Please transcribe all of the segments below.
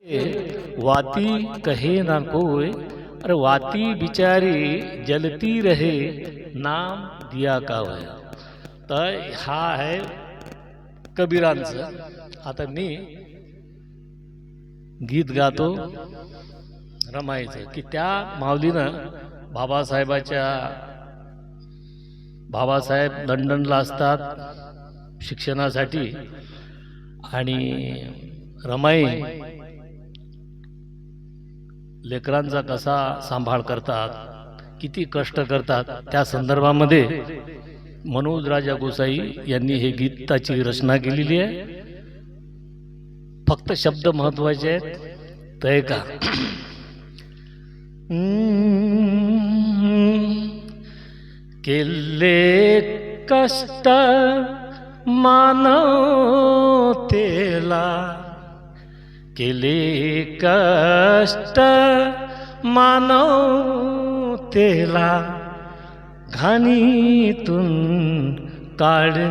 वाती कहे ना कोई, अरे वाती बिचारी जलती रहे, नाम दिया का वय. तर हा आहे कबीरांचं. आता मी गीत गातो रमाईचं की त्या माऊलीनं बाबासाहेब लंडनला असतात शिक्षणासाठी, आणि रमाई लेकरांचा कसा सांभाळ करतात, किती कष्ट करतात, त्या संदर्भामध्ये मनोज राजा गोसाई यांनी हे गीताची रचना केलेली आहे. फक्त शब्द महत्वाचे आहेत. तय का केले कष्ट मानवतेला, केले कष्ट मानवतेला, घाणीतून काढण्यासाठी.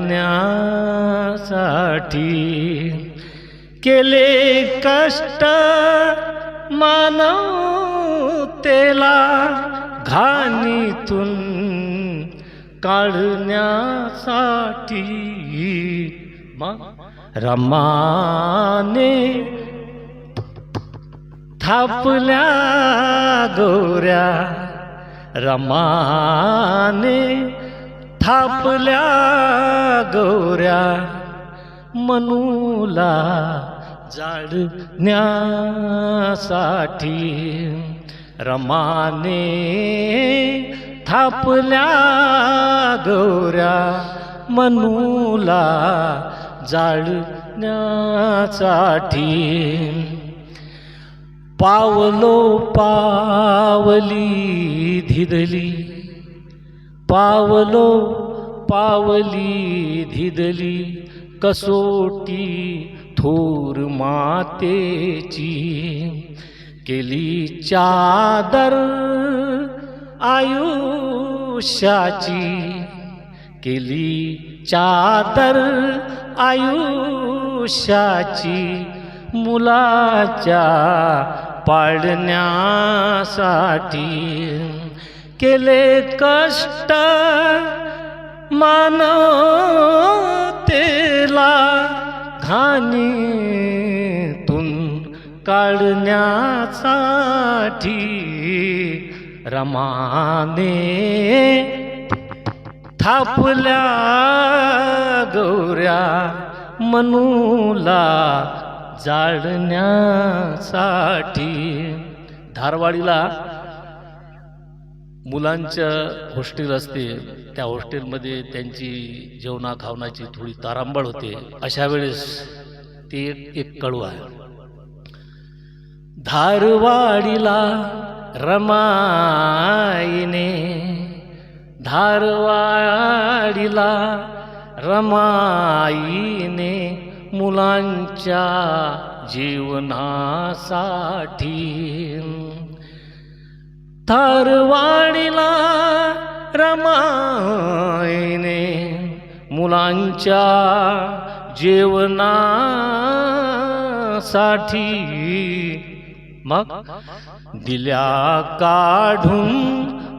केले कष्ट मानवतेला, घाणीतून काढण्यासाठी. मग रमाने थापल्या गोऱ्या, रमाने थापल्या गोऱ्या, मनूला जाळण्यासाठी. रमाने थापल्या गोऱ्या, मनूला जाळण्यासाठी. पावलो पावली धिदली, पावलो पावली धिदली, कसोटी थोर मातेची. केली चादर आयुष्याची, केली चादर आयुष्याची, मुलाच्या पाळण्यासाठी. केले कष्ट मानवतेला, घाणीतून काढण्यासाठी. रमाने थापल्या गोऱ्या, मनूला जाळण्यासाठी. धारवाडीला मुलांचं हॉस्टेल असते, त्या हॉस्टेलमध्ये त्यांची जेवणा खावण्याची थोडी तारांबळ होते. अशा वेळेस ते एक कडू आहे. धारवाडीला रमाईने, धारवाडीला रमाईने, मुलांच्या जीवनासाठी. धारवाडीला रमाईने, मुलांच्या जेवणासाठी. मग दिल्या काढून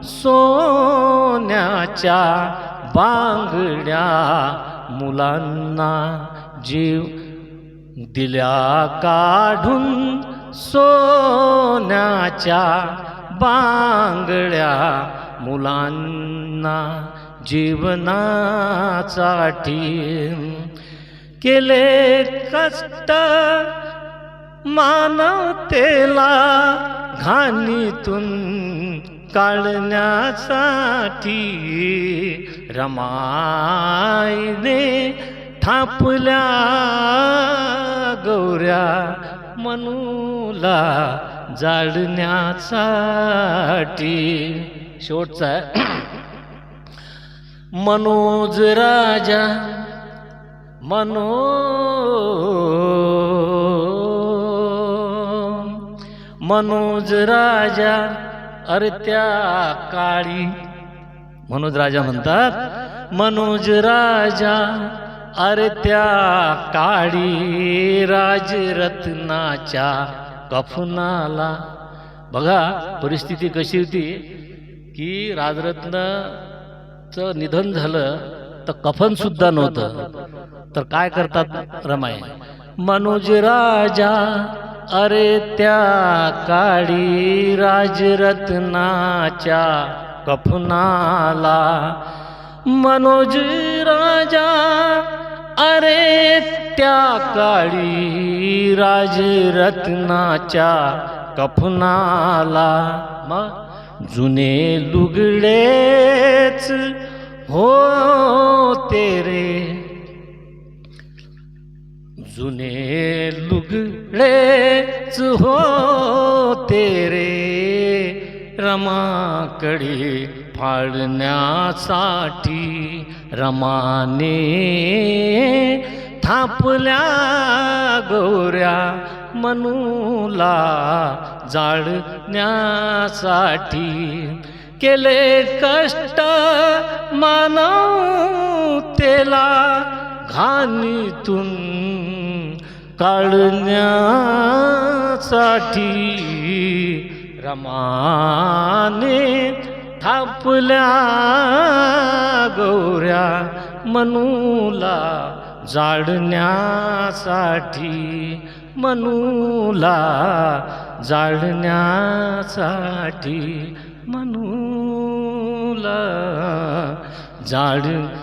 सोन्याच्या बांगड्या, मुलांना जीव. दिल्या काढून सोन्याच्या बांगड्या, मुलांना जीवनासाठी. केले कष्ट मानवतेला, घाणीतून काढण्यासाठी. रमाईने थापल्या गोऱ्या, मनूला जाळण्यासाठी. शेवटचा आहे मनोज राजा, मनोज राजा, अरे त्या काळी. मनोज राजा म्हणतात, मनोज राजा अरे त्या काळी राजरत्नाच्या कफनाला. बघा परिस्थिती कशी होती की राजरत्नचं निधन झालं तर कफन सुद्धा नव्हतं. तर काय करतात रमाई, मनोज राजा अरे त्या काळी राजरत्नाच्या कफनाला. मनोज राजा अरे त्या काळी राजरत्नाच्या कफनाला. मग जुने लुगडेच हो तेरे, जुने लुगडेच हो तेरे रमाकडे फाळण्यासाठी रमाने थापल्या गोऱ्या मनूला जाळण्यासाठी. केले कष्ट मानवतेला घाणीतून काढण्यासाठी रमाने थापल्या गोऱ्या मनूला जाळण्यासाठी, मनूला जाळण्यासाठी, मनूला जाळण्यासाठी.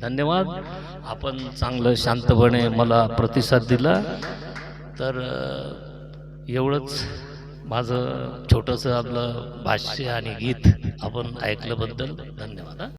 धन्यवाद. आपण चांगलं शांतपणे मला प्रतिसाद दिला. तर एवढंच माझं छोटंसं आपलं भाष्य आणि गीत आपण ऐकल्याबद्दल धन्यवाद.